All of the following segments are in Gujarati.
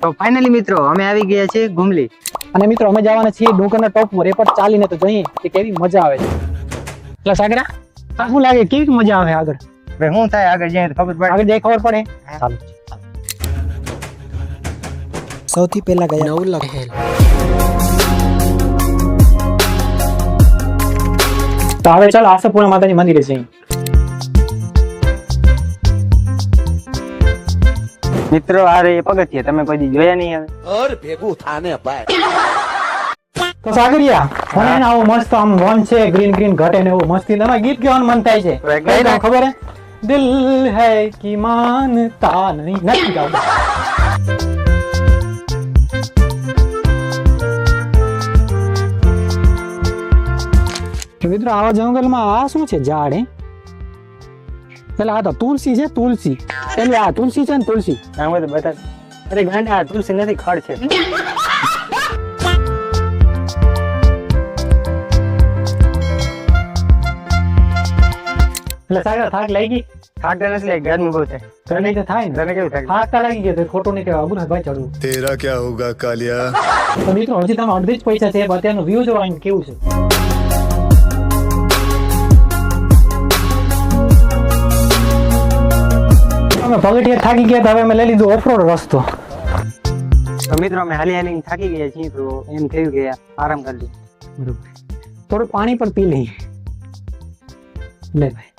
તો ફાઇનલી મિત્રો અમે આવી ગયા છીએ ગુમલી અને મિત્રો અમે જવાના છીએ ડુંગરના ટોપ પર. એ પણ ચાલીને તો જોઈએ કે કેવી મજા આવે છે. એટલે સાગરા શું લાગે કેવી મજા આવે આગળ? ભાઈ શું થાય આગળ જઈએ ખબર પડે. આગળ જઈ ખબર પડે. ચાલો સૌથી પહેલા ગયા નવલખ હેલ. તો હવે ચાલો આશાપુરા માતાજી મંદિરે જઈએ. મિત્રો આ રે પગથિયા તમે કોઈ દી જોયા નહીં હવે. और भेगू थाने पाए તો સાગરિયા મને ને આવો મસ્ત આમ વન છે ગ્રીન ગ્રીન ઘટે ને એવું મસ્તી તમે ગીત ગાવાનું મન થાય છે. ગાઈ નાખ. ખબર હે દિલ હૈ કી માનતા નહીં નથી ગાવું. તો મિત્રો આવા જંગલમાં આ શું છે ઝાડ હે? પેલા આ તો તુલસી છે તુલસી. એટલે આ તુલસી છે ને તુલસી. આમ તો બતા. અરે ગાંડા આ તુલસી નથી ખડ છે. એટલે સાગર થાક લાગી? થાક તો નથી લાગી, ગરમી બહુ થાય. તને તો થાય ને તને કેવું થાય? થાક તો લાગી ગયો તો ખોટું નહીં કહેવાય. અબુર ભાઈ ચડવું. तेरा क्या होगा कालिया? તો મિત્રો હજી તમે અડધી જ પૈસા છે અત્યારનું વ્યૂ જોવા કેવું છે. અમે પગથિયે થાકી ગયા તો હવે અમે લઈ લીધો ઓફરોડ રસ્તો. તો મિત્રો અમે હાલી હાલી થાકી ગયા છીએ તો એમ થયું કે આરામ કરી લઈએ. બરોબર. થોડું પાણી પણ પી લઈએ. લે ભાઈ.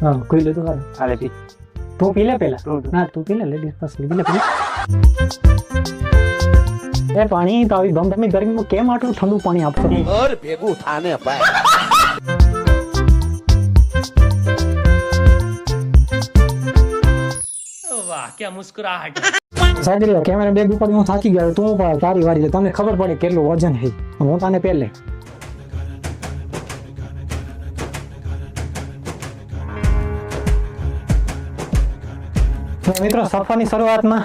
હા કોઈ લીધું હાલ. હાલે પી. તું પી લે પેલા. તું. ના તું પી લે લેડીઝ ફર્સ્ટ પી લે પેલા. એ પાણી તો આવી ધમધમી ગરમીમાં કેમ આટલું ઠંડુ પાણી આપશો? और भेगू थाने पाए સાગરિયા કેમેરા બેગ ઉપર હું થાકી ગયો તું પણ તારી વારી છે. તમને ખબર પડે કેટલું વજન છે. હું તને પહેલે તો મિત્રો સફરની શરૂઆતમાં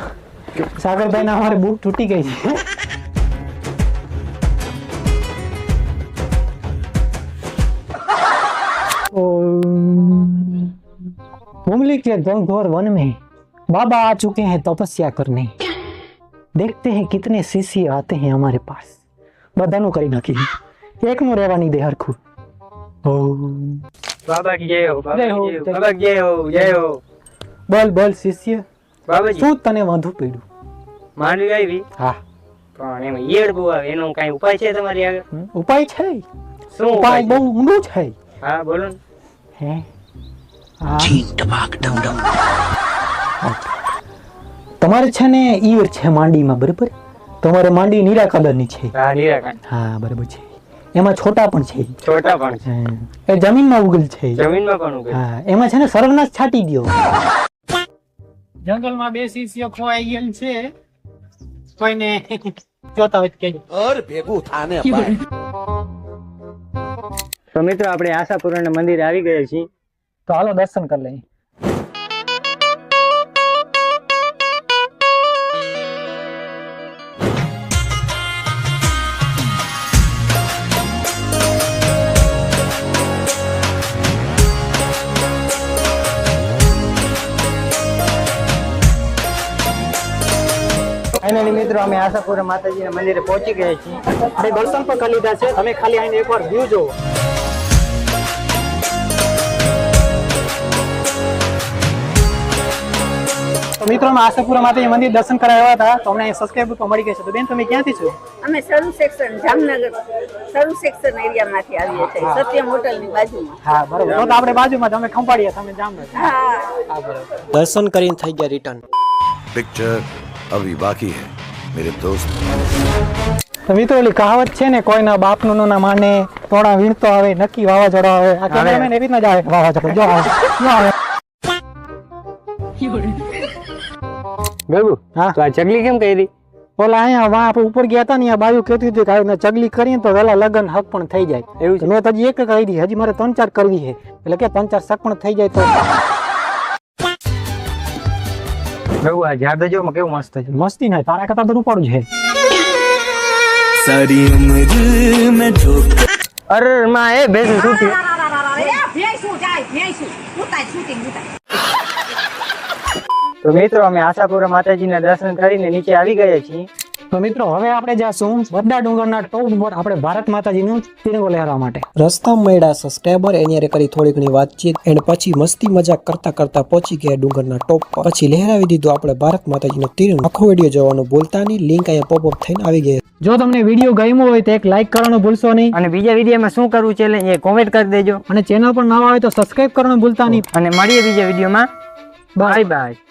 સાગરભાઈ ના અમારે બૂટ તૂટી ગઈ છે. घुमली के घोर वन में बाबा आ चुके हैं तपस्या करने. देखते हैं कितने शिष्य आते हैं हमारे पास. બધાનું કરી નાખી એકનું રહેવા નહીં દે હરખું. બાબા કી જય હો, બાબા જય હો, કી જય હો, જય બાબા કી જય હો, જય હો. બોલ બોલ શિષ્ય બાબાજી શું તને વાંધું પડ્યું? માંડવી આવી હા પણ એમાં ઈયળ બહુ આવે એનો કઈ ઉપાય છે તમારી આગળ? ઉપાય છે. શું ઉપાય બહુ ઊંડું છે. હા બોલો ને. હે હા તમારે છે ને ઈયળ છે માંડીમાં બરાબર. તમારે માંડી નીરા કલરની છે. હા નિરાકરણ. હા બરાબર છે. એમાં છોટા પણ છે. છોટા પણ છે. એ જમીનમાં ઉગેલ છે. જમીનમાં પણ ઉગે. હા એમાં છે ને સર્વનાશ છાંટી દો. જંગલમાં બે શિષ્યો ખોવાઈ ગયેલ છે. કોઈને જોતા હોય તો કહેજો. और भेगू थाने पाए તો મિત્રો આપણે આશાપુરાના મંદિરે આવી ગયા છીએ. તો હાલો દર્શન કરી લઈએ. ફાઇનલી મિત્રો અમે આશાપુરા માતાજીના મંદિરે પહોંચી ગયા છીએ. આપણે દર્શન પણ કરી લીધા છે. તમે ખાલી આવીને એકવાર વ્યૂ જોવો. તો મિત્રો અમે આશાપુરા માતાજી મંદિર દર્શન કરાવ્યા હતા. તો અમને સબસ્ક્રાઇબર પણ મળી ગઈ છે. તો બેન તમે ક્યાંથી છો? અમે સરું સેક્શન જામનગર સરું સેક્શન એરિયામાંથી આવીએ છીએ સત્યમ હોટલની બાજુમાં. હા બરોબર. તો આપણે બાજુમાં તમે ખંભાળીયા તમે જામનગર. હા હા બરોબર. દર્શન કરીને થઈ ગયા રિટર્ન. पिक्चर अभी बाकी है मेरे दोस्त. તો મિત્રો ઓલી કહાવત છે ને કોઈના બાપનું ના માને તોડા વીણતો આવે નક્કી વાવાઝોડા આવે. આ કેમેરામેન એવી રીતના જ આવે વાવાઝોડું જો આવે જો આવે. ગગુ હા તો આ ચકલી કેમ કરી? ઓલા અહીંયા વાં આપણે ઉપર ગયા હતા ને આ બાજુ કહેતી હતી કે આવી રીતના ચગલી કરીએ તો વહેલા લગન હક પણ થઈ જાય. એવું છે? મેં તો હજી એક કરી દી. હજી મારે 3-4 કરવી છે. એટલે કે 3-4 શક પણ થઈ જાય તો ગગુ આ ઝાડ જો કેવું મસ્ત છે. મસ્તી નહીં તારા કરતા તો રૂપાળું છે. सारी उम्र में धोखा. અરે માં એ ભેંસ શું થયું? ભેંસું જાય ભેંસું ઉતાય શૂટિંગ ઉતાય તો મિત્રો અમે આશાપુરા માતાજીના દર્શન કરીને નીચે આવી ગયા છીએ. તો મિત્રો હવે આપણે જાશું બધા ડુંગરના ટોપ પર આપણે ભારત માતાજીનું તિરંગો લહેરાવવા માટે. રસ્તામાં મળ્યા સબસ્ક્રાઈબર એની હારે કરી થોડી ઘણી વાતચીત એન્ડ પછી મસ્તી મજાક કરતા કરતા પહોંચી ગયા ડુંગરના ટોપ પર. પછી લહેરાવી દીધું આપણે ભારત માતાજીનો તિરંગો. આખો વિડીયો જોવાનું ભૂલતા નહીં. લિંક અહીંયા પોપઅપ થઈને આવી ગઈ. જો તમને વિડીયો ગમ્યો હોય તો એક લાઈક કરવાનું ભૂલશો નહીં અને બીજા વિડીયોમાં શું કરવું છે એ કોમેન્ટ કરી દેજો. અને ચેનલ પર નવા હોય તો સબસ્ક્રાઇબ કરવાનું ભૂલતા નહીં. અને મળીએ બીજા વિડીયોમાં. Bye bye.